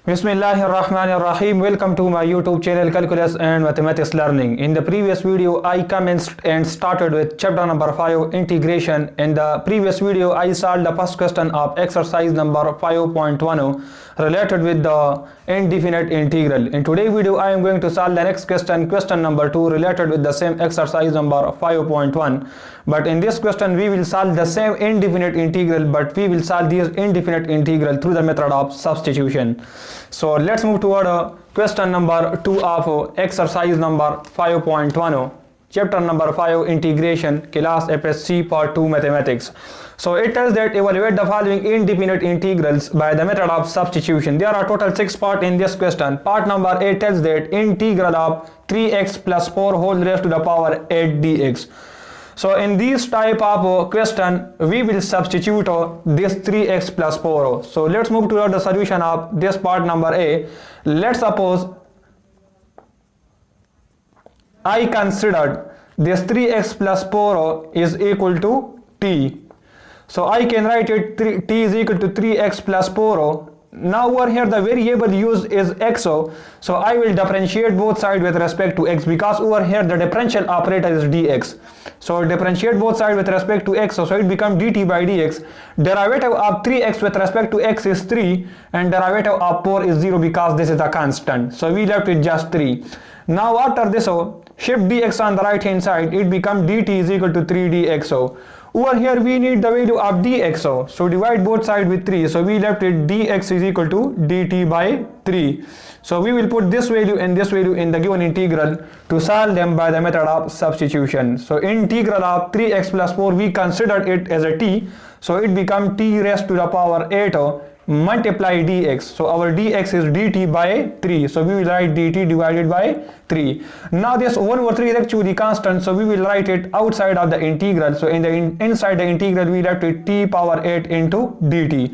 Bismillahirrahmanirrahim. Welcome to my YouTube channel Calculus and Mathematics Learning. In the previous video I commenced and started with chapter number 5 integration. In the previous video I solved the first question of exercise number 5.10 related with the indefinite integral. In today's video I am going to solve the next question number 2 related with the same exercise number 5.1. But in this question we will solve the same indefinite integral, but we will solve this indefinite integral through the method of substitution. So let's move toward question number 2 of exercise number 5.10, chapter number 5 integration, class FSC part 2 mathematics. So it tells that evaluate the following indefinite integrals by the method of substitution. There are total 6 parts in this question. Part number 8 tells that integral of 3x plus 4 whole raised to the power 8 dx. So in this type of question we will substitute this 3x plus 4. So let's move to the solution of this part number A. Let's suppose I considered this 3x plus 4 is equal to t. So I can write it t is equal to 3x plus 4. Now over here the variable used is x, so I will differentiate both sides with respect to x, because over here the differential operator is dx. So differentiate both sides with respect to x, so it becomes dt by dx. Derivative of 3x with respect to x is 3 and derivative of 4 is 0 because this is a constant. So we left with just 3. Now after this, shift dx on the right hand side, it becomes dt is equal to 3 dx. Over here we need the value of dx, so divide both sides with 3, so we left it dx is equal to dt by 3. So we will put this value and this value in the given integral to solve them by the method of substitution. So integral of 3x plus 4 we considered it as a t, so it becomes t raised to the power 8 multiply dx. So our dx is dt by 3, so we will write dt divided by 3. Now this 1 over 3 is actually constant, so we will write it outside of the integral. So in the inside the integral we left it t power 8 into dt.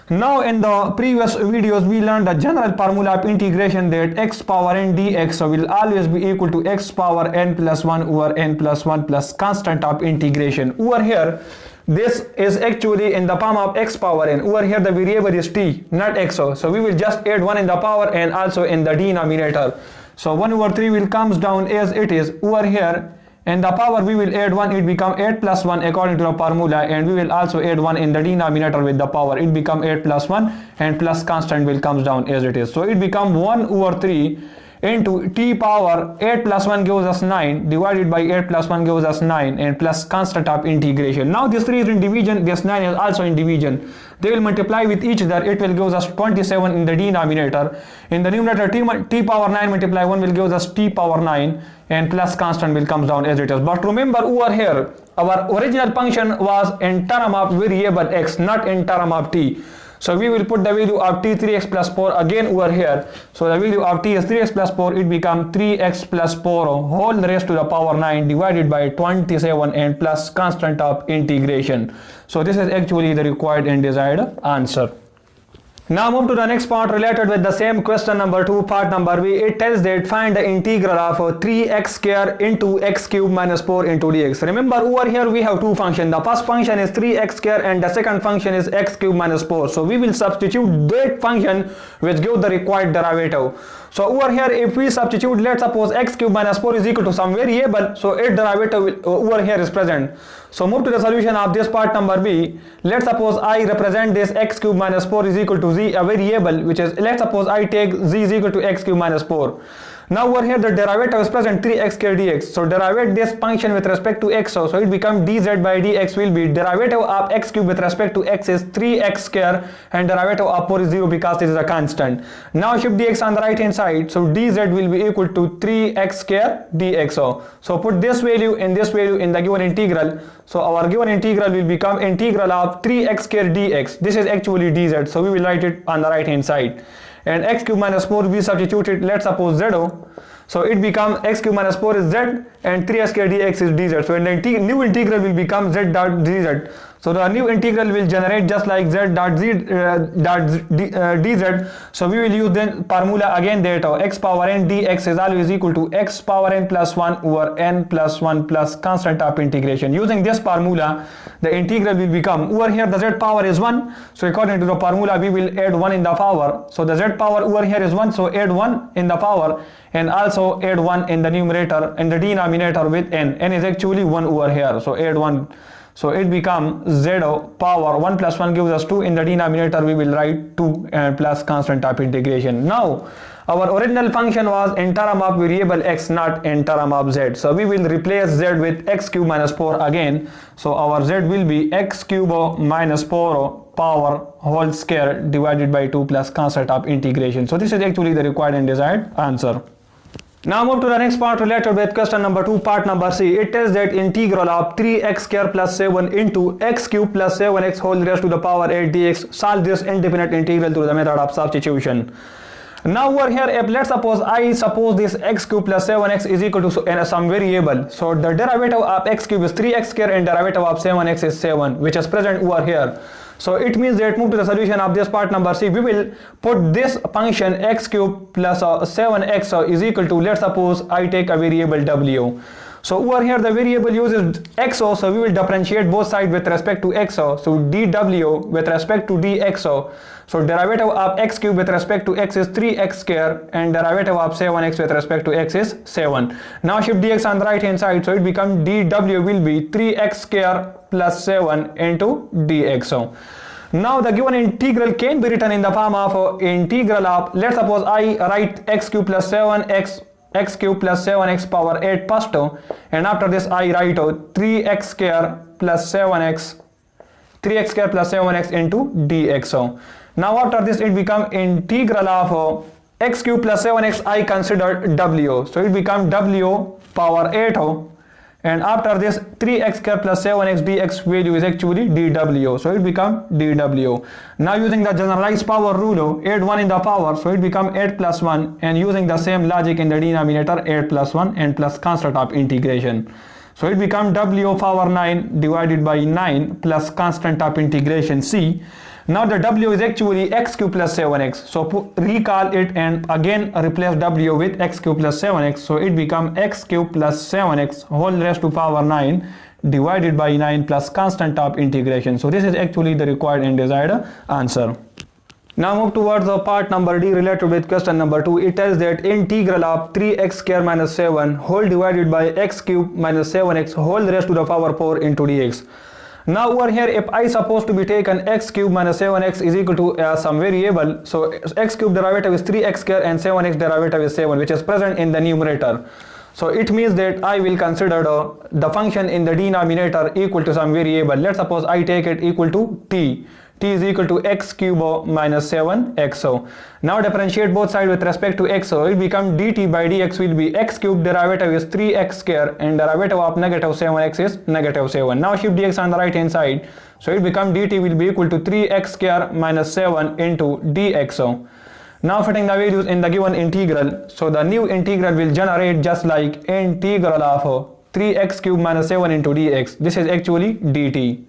Now in the previous videos we learned the general formula of integration, that x power n dx will always be equal to x power n plus 1 over n plus 1 plus constant of integration. Over here this is actually in the form of x power n. Over here the variable is t, not x, so we will just add 1 in the power and also in the denominator. So 1 over 3 will comes down as it is. Over here in the power we will add 1, it become 8 plus 1 according to the formula, and we will also add 1 in the denominator with the power, it become 8 plus 1 and plus constant will comes down as it is. So it become 1 over 3 into t power 8 plus 1 gives us 9 divided by 8 plus 1 gives us 9 and plus constant of integration. Now this 3 is in division, this 9 is also in division. They will multiply with each other, it will give us 27 in the denominator. In the numerator t power 9 multiply 1 will give us t power 9 and plus constant will comes down as it is. But remember over here our original function was in term of variable x, not in term of t. So we will put the value of t 3x plus 4 again over here. So the value of t is 3x plus 4, it becomes 3x plus 4 whole raised to the power 9 divided by 27 and plus constant of integration. So this is actually the required and desired answer. Now move to the next part related with the same question number 2, part number B. It tells that find the integral of 3x square into x cube minus 4 into dx. Remember over here we have two functions. The first function is 3x square and the second function is x cube minus 4. So we will substitute that function which gives the required derivative. So over here if we substitute, let's suppose x cube minus 4 is equal to some variable, so its derivative over here is present. So move to the solution of this part number B. Let's suppose I represent this x cube minus 4 is equal to z, a variable which is, let's suppose I take z is equal to x cube minus 4. Now over here the derivative is present 3x square dx. So derive this function with respect to x, so it becomes dz by dx will be derivative of x cube with respect to x is 3x square and derivative of 4 is 0 because this is a constant. Now shift dx on the right hand side, so dz will be equal to 3x square dx. So put this value and this value in the given integral. So our given integral will become integral of 3x square dx. This is actually dz, so we will write it on the right hand side. And x cube minus 4 we substituted, let's suppose z, so it becomes x cube minus 4 is z and 3x square dx is dz. So in the new integral will become z dot dz. So the new integral will generate just like dz. So we will use then formula again that x power n dx is always equal to x power n plus 1 over n plus 1 plus constant of integration. Using this formula, the integral will become, over here the z power is 1. So according to the formula, we will add 1 in the power. So the z power over here is 1. So add 1 in the power and also add 1 in the numerator and the denominator with n. N is actually 1 over here. So add 1. So it becomes z power 1 plus 1 gives us 2. In the denominator we will write 2 and plus constant of integration. Now our original function was in term of variable x, not in term of z. So we will replace z with x cube minus 4 again. So our z will be x cube minus 4 power whole square divided by 2 plus constant of integration. So this is actually the required and desired answer. Now move to the next part related with question number 2, part number C. It tells that integral of 3x square plus 7 into x cube plus 7x whole raised to the power 8 dx. Solve this indefinite integral through the method of substitution. Now over here, if let's suppose this x cube plus 7x is equal to some variable. So the derivative of x cube is 3x square and derivative of 7x is 7, which is present over here. So it means that move to the solution of this part number C. We will put this function x cube plus 7x is equal to, let's suppose I take a variable w. So over here the variable uses xo, so we will differentiate both sides with respect to xo. So dw with respect to dxo. So derivative of x cube with respect to x is 3x square and derivative of 7x with respect to x is 7. Now shift dx on the right hand side, so it becomes dw will be 3x square plus 7 into dxo. Now the given integral can be written in the form of integral of, let's suppose I write x cube plus 7x x cube plus 7x power 8 first, and after this I write 3x square plus 7x into dxo. Now after this it become integral of x cube plus 7x I consider w, so it become w power 8, and after this 3x square plus 7x dx value is actually dw, so it become dw. Now using the generalized power rule, add 1 in the power, so it become 8 plus 1, and using the same logic in the denominator 8 plus 1 and plus constant of integration. So it become w power 9 divided by 9 plus constant of integration c. Now the w is actually x cube plus 7x, so recall it and again replace w with x cube plus 7x, so it become x cube plus 7x whole raised to power 9 divided by 9 plus constant of integration. So this is actually the required and desired answer. Now move towards the part number D related with question number 2. It tells that integral of 3x square minus 7 whole divided by x cube minus 7x whole raised to the power 4 into dx. Now over here, if I supposed to be taken x cube minus 7x is equal to some variable, so x cube derivative is 3x square and 7x derivative is 7, which is present in the numerator. So it means that I will consider the function in the denominator equal to some variable. Let's suppose I take it equal to t. T is equal to x cube minus 7xo. Now differentiate both sides with respect to xo. It become dt by dx will be x cube derivative is 3x square and derivative of negative 7x is negative 7. Now shift dx on the right hand side. So it become dt will be equal to 3x square minus 7 into dxo. Now fitting the values in the given integral. So the new integral will generate just like integral of 3x cube minus 7 into dx. This is actually dt.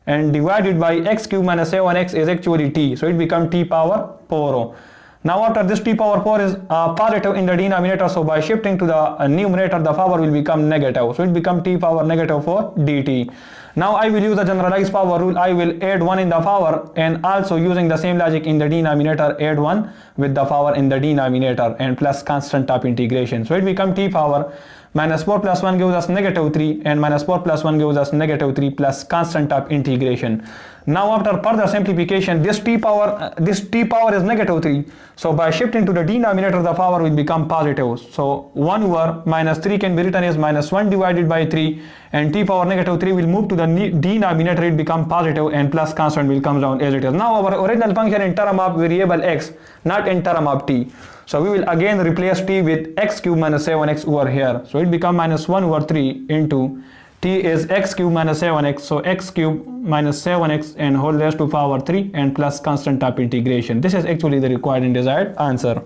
And divided by x cube minus 7x is actually t, so it becomes t power 4. Now after this t power 4 is positive in the denominator, so by shifting to the numerator the power will become negative, so it becomes t power negative 4 dt. Now I will use the generalized power rule. I will add 1 in the power and also using the same logic in the denominator add 1 with the power in the denominator and plus constant of integration, so it becomes t power minus 4 plus 1 gives us negative 3 and minus 4 plus 1 gives us negative 3 plus constant of integration. Now after further simplification, this t power is negative 3, so by shifting to the denominator the power will become positive, so 1 over minus 3 can be written as minus 1 divided by 3, and t power negative 3 will move to the denominator, it become positive and plus constant will come down as it is. Now our original function in term of variable x, not in term of t. So we will again replace t with x cube minus 7x over here. So it become minus 1 over 3 into t is x cube minus 7x. So x cube minus 7x and whole raised to power 3 and plus constant of integration. This is actually the required and desired answer.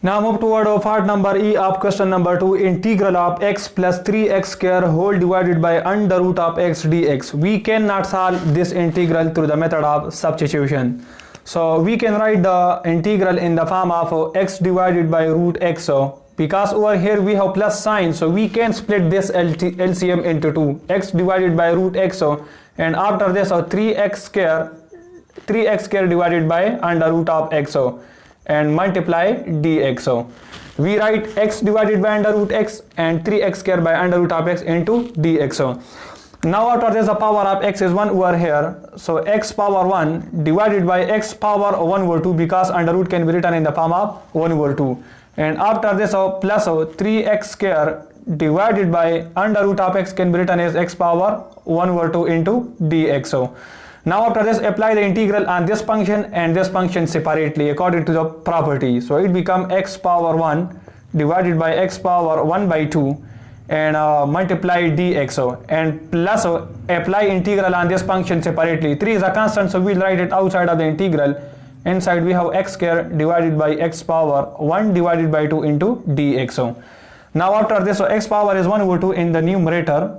Now move toward part number E of question number 2, integral of x plus 3x square whole divided by under root of x dx. We cannot solve this integral through the method of substitution. So we can write the integral in the form of x divided by root x. So because over here we have plus sign, so we can split this LCM into 2, x divided by root x. So and after this 3x square divided by under root of x. So and multiply dx. So we write x divided by under root x and 3x square by under root of x into dx. So now after this the power of x is 1 over here, so x power 1 divided by x power 1 over 2, because under root can be written in the form of 1 over 2, and after this plus 3x square divided by under root of x can be written as x power 1 over 2 into dx. So now after this apply the integral on this function and this function separately according to the property. So it become x power 1 divided by x power 1 by 2 and multiply dx. So and plus apply integral on this function separately. 3 is a constant, so we'll write it outside of the integral. Inside we have x square divided by x power 1 divided by 2 into dx. So now after this, so x power is 1 over 2 in the numerator,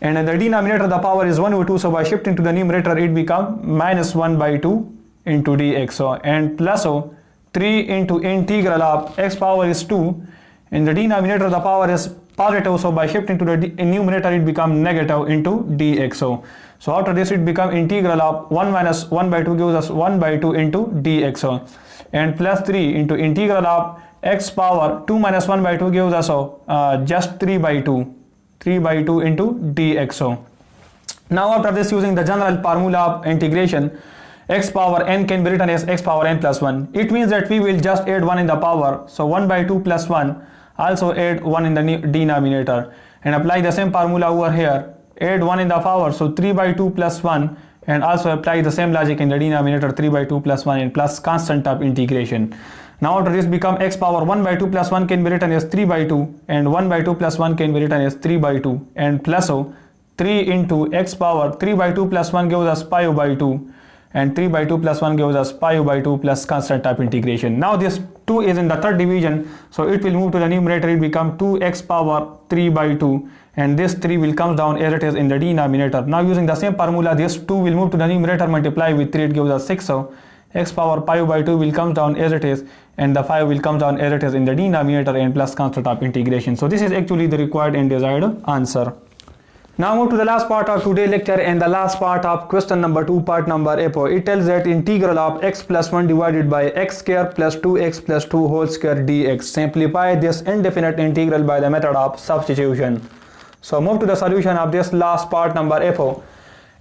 and in the denominator the power is 1 over 2, so by shifting to the numerator it become minus 1 by 2 into dx. So and plus 3 into integral of x power is 2, in the denominator the power is positive, so by shifting to the numerator it become negative into dx. So after this it become integral of 1 minus 1 by 2 gives us 1 by 2 into dx. So and plus 3 into integral of x power 2 minus 1 by 2 gives us just 3 by 2 into dx. So now after this, using the general formula of integration, x power n can be written as x power n plus 1. It means that we will just add 1 in the power, so 1 by 2 plus 1, also add 1 in the denominator and apply the same formula over here, add 1 in the power, so 3 by 2 plus 1, and also apply the same logic in the denominator, 3 by 2 plus 1 and plus constant of integration. Now after this become x power 1 by 2 plus 1 can be written as 3 by 2 and 1 by 2 plus 1 can be written as 3 by 2 and plus 3 into x power 3 by 2 plus 1 gives us 5 by 2 and 3 by 2 plus 1 gives us 5 by 2 plus constant of integration. Now this 2 is in the third division, so it will move to the numerator, it become 2x power 3 by 2 and this 3 will come down as it is in the denominator. Now using the same formula, this 2 will move to the numerator, multiply with 3, it gives us 6. So x power 5 by 2 will come down as it is and the 5 will come down as it is in the denominator and plus constant of integration. So this is actually the required and desired answer. Now move to the last part of today's lecture and the last part of question number 2, part number F. It tells that integral of x plus 1 divided by x square plus 2x plus 2 whole square dx. Simplify this indefinite integral by the method of substitution. So move to the solution of this last part number F.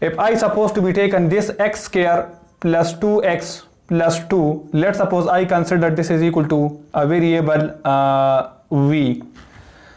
If I suppose to be taken this x square plus 2x plus 2, let's suppose I consider this is equal to a variable v.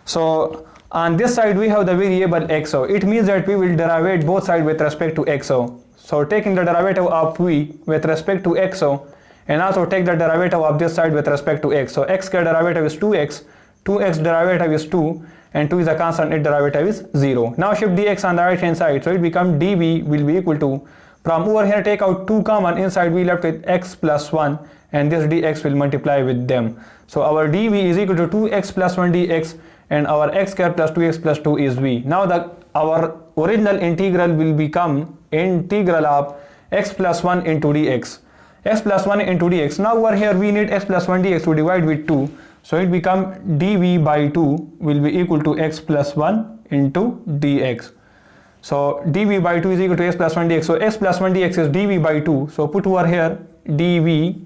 So on this side we have the variable x. So it means that we will derive both sides with respect to x. So taking the derivative of v with respect to x, and also take the derivative of this side with respect to x. So x square derivative is 2x, 2x derivative is 2, and 2 is a constant, its derivative is 0. Now shift dx on the right hand side, so it becomes dv will be equal to, from over here take out 2 common, inside we left with x plus 1 and this dx will multiply with them. So our dv is equal to 2x plus 1 dx and our x square plus 2x plus 2 is v. Now our original integral will become integral of x plus 1 into dx. X plus 1 into dx. Now over here we need x plus 1 dx to divide with 2. So it become dv by 2 will be equal to x plus 1 into dx. So dv by 2 is equal to x plus 1 dx. So x plus 1 dx is dv by 2. So put over here dv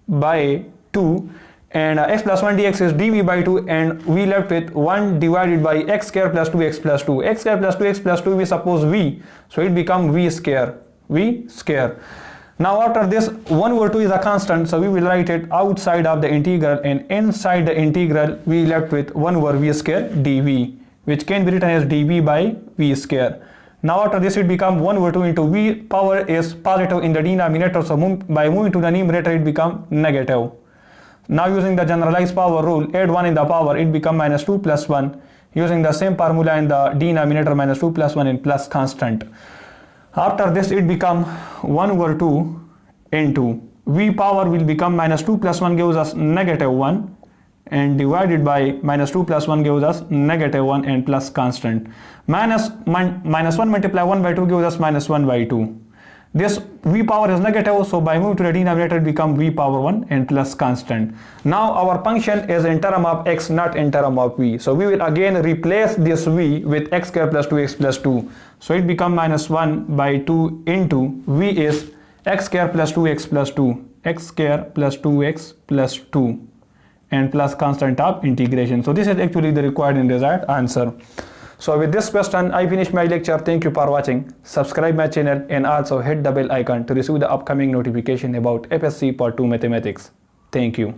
by 2 and x plus 1 dx is dv by 2 and we left with 1 divided by x square plus 2x plus 2. X square plus 2x plus 2 we suppose v. So it become v square. Now after this 1 over 2 is a constant, so we will write it outside of the integral and inside the integral we left with 1 over v square dv, which can be written as dv by v square. Now after this it become 1 over 2 into v power is positive in the denominator, so by moving to the numerator it become negative. Now using the generalized power rule, add 1 in the power, it become minus 2 plus 1. Using the same formula in the denominator, minus 2 plus 1 and plus constant. After this it become 1 over 2 into v power will become minus 2 plus 1 gives us negative 1 and divided by minus 2 plus 1 gives us negative 1 and plus constant. Minus 1 multiply 1 by 2 gives us minus 1 by 2. This v power is negative, so by moving to the denominator it becomes v power 1 and plus constant. Now our function is in term of x, not in term of v. So we will again replace this v with x square plus 2x plus 2. So it becomes minus 1 by 2 into v is x square plus 2x plus 2, x square plus 2x plus 2 and plus constant of integration. So this is actually the required and desired answer. So with this question, I finish my lecture. Thank you for watching. Subscribe my channel and also hit the bell icon to receive the upcoming notification about FSC Part 2 Mathematics. Thank you.